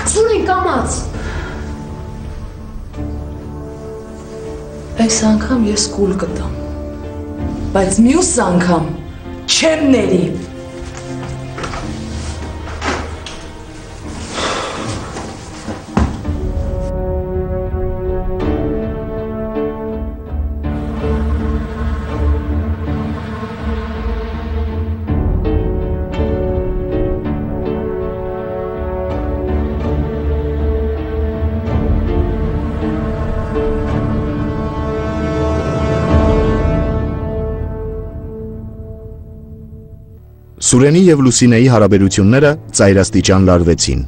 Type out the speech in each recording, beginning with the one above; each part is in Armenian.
Սուրեն կամաց։ Այս անգամ ես կուլ կտամ, բայց մյուս անգամ չեմ ների։ Սուրենի և Լուսինեի հարաբերությունները ծայրաստիճան լարվեցին։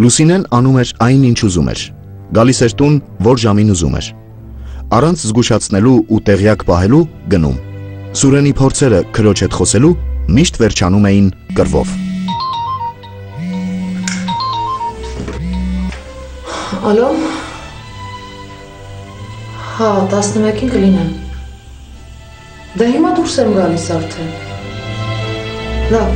Լուսինեն անում էր այն, ինչ ուզում էր, գալիս էր տուն, որ ժամին ուզում էր։ Առանց զգուշացնելու ու տեղյակ պահելու գնում։ Սուրենի փորձերը քրոջ հետ խոսելու միշտ վերջանում էին կռվով։ Ալո։ Հա, 11-ին կլինեմ։ Դե հիմա դուրս եմ գալիս արդեն։ Լավ։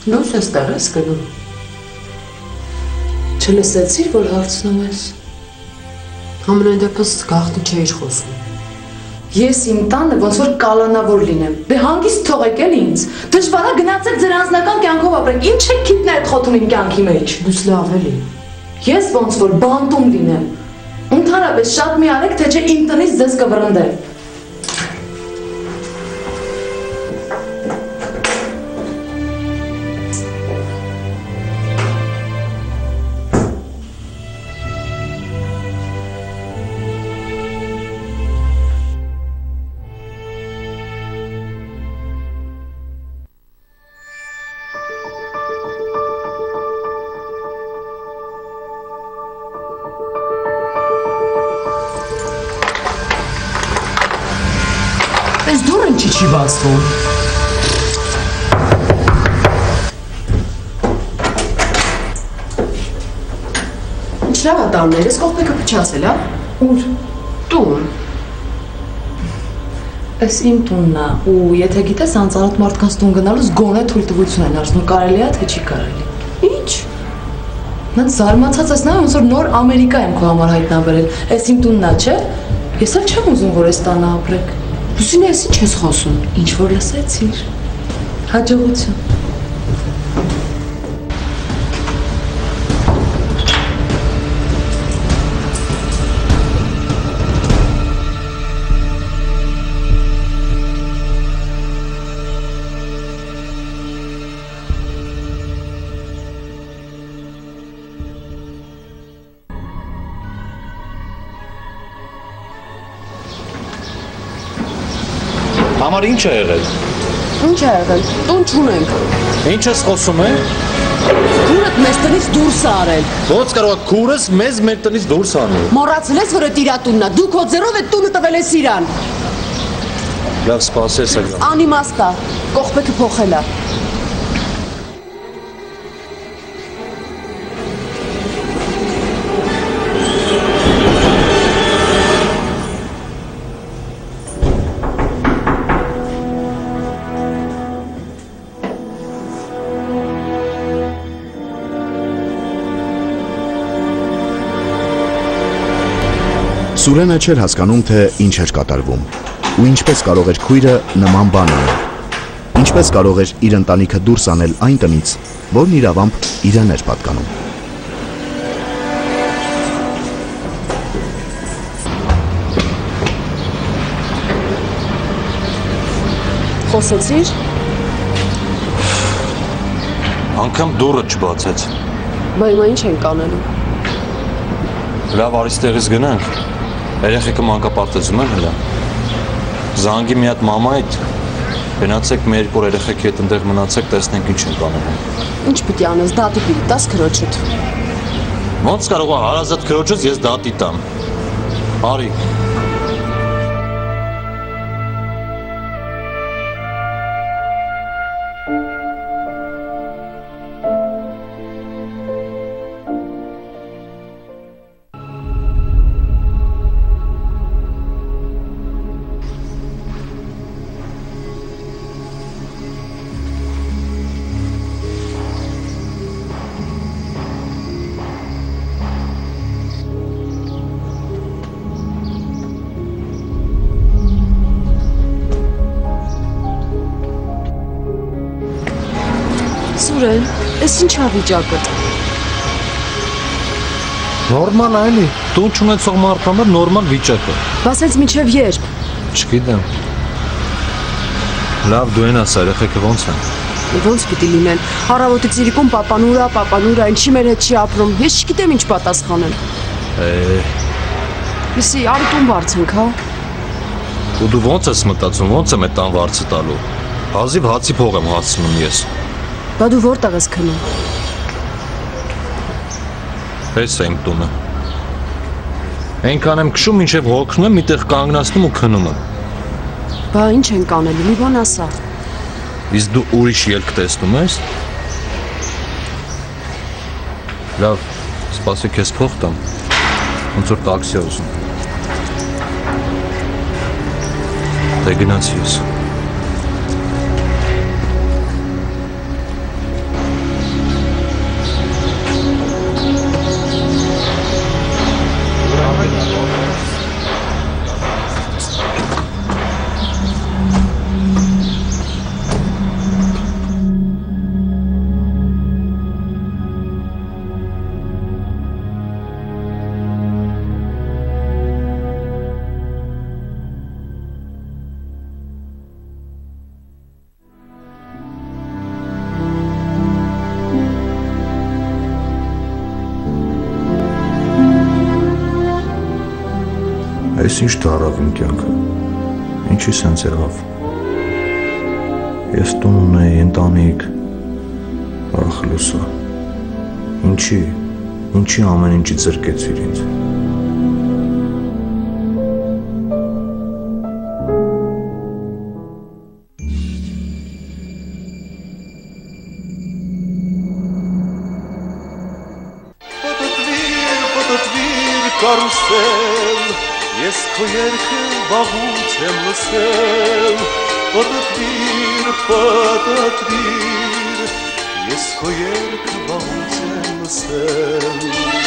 Լույս էստեղ ես գնում։ Չլսեցիր, որ հարցնում ես։ Ամենայն դեպս գաղտնի չէիր խոսում։ Ես իմ տանը ոնց որ կալանավոր լինեմ։ Դե հանգիստ թողեք էլ ինձ։ Դժվար է գնացեք ձեր անձնական կյանքով ապրեք։ Ինչ եք քիթն այդ խոթում իմ կյանքի մեջ։ Դուս լավ էլի։ Ես ոնց որ բանտում լինեմ։ Ընդհանրապես շատ մի արեք, թե չէ իմ տնից ձեզ կվռնդեմ։ Այս դուրը ինչի չի բացվում։ Ինչ լավ է տաններ, ես կողմեկը փչացել, հա։ Ուր։ Տուն։ Այս իմ տունն է, ու եթե գիտես անծանոթ մարդկանց տուն գնալուց գոնե թույլտվություն են արվում, կարելի է, թե չի կարելի։ Ինչ։ Նենց զարմացած ես նայում, ոնց որ նոր Ամերիկա եմ քո համար հայտնաբերել։ Այս իմ տունն է, չէ։ Ես էլ չեմ ուզում, որ այս տանը ապրեք։ Լուսինե, ես ինչ ես խոսում։ Ինչ որ լսեցիր։ Հաջողություն։ Համար ինչ է եղել։ Ինչ է եղել։ Տուն չունենք։ Ինչ ես խոսում է։ Քուրդ մեզ տնից դուրս է արել։ Ոնց կարող է քուրս մեզ մեր տնից դուրս անել։ Մոռացել ես, որ այդ իր տունն է։ Դու քո ձեռով այդ տունը տվել ես իրան։ Լավ, սպասես ա։ Անիմաստ է։ Կողմեկը փոխել է։ Սուրենը չէր հասկանում, թե ինչ էր կատարվում, ու ինչպես կարող էր քույրը նման բան անել, ինչպես կարող էր իր ընտանիքը դուրս անել այն տնից, որն իրավամբ իրեն էր պատկանում։ Խոսեցիր։ Անգամ դուռը չբացեց։ Բա հիմա ինչ ենք անելու։ Լավ, արի ստեղից գնանք։ Երեխեքը մանկապարտեզում են հլա։ Զանգի մի հատ մամայիդ, գնացեք մեր երկու երեխեքի հետ ընդեղ մնացեք, տեսնենք ինչ ենք անելու։ Ինչ պիտի անես, դատի պիտի տաս քրոջդ։ Ոնց կարող է հարազատ քրոջից ես դատի տամ։ Արի։ Սուրեն, ես ինչա վիճակը։ Նորմալ այլի, տուն չունեցող մարդ համար նորմալ վիճակը։ Բաց հենց մինչև երբ։ Չգիտեմ։ Լավ, դու են ասա, երեխեքը ոնց են։ Ոնց պիտի լինեն։ Առավոտից իրիկում պապանուրա, ինչի մեր հետ չի ապրում։ Ես չգիտեմ ինչ պատասխանեմ։ Իսի, արի տուն վարձենք, հա։ Ու դու ոնց ես մտածում, ոնց եմ այդ տան վարձը տալու։ Հազիվ հացի փող եմ հասցնում ես։ Բա դու որտեղ ես քնում։ Ես է իմ տունը։ Այնքան եմ քշում, մինչև հոգնում եմ, միտեղ կանգնացնում ու քնում եմ։ Բա ինչ ենք անելու, մի բան ասա։ Իսկ դու ուրիշ ելք տեսնում ես։ Լավ, սպասի քեզ փող տամ։ Ոնց որ տաքսի ուզում։ Դե գնացի ես։ Այս ինչ դարավ իմ կյանքը, ինչի սենց եղավ, ես տուն ունեի, ընտանիք, ախ լուսա, ինչի ամեն ինչի ձրկեցիր ինձ։ Պտտվիր կարուսել, ես քո երգը վաղուց եմ լսել, պտտվիր, ես քո երգը վաղուց եմ լսել։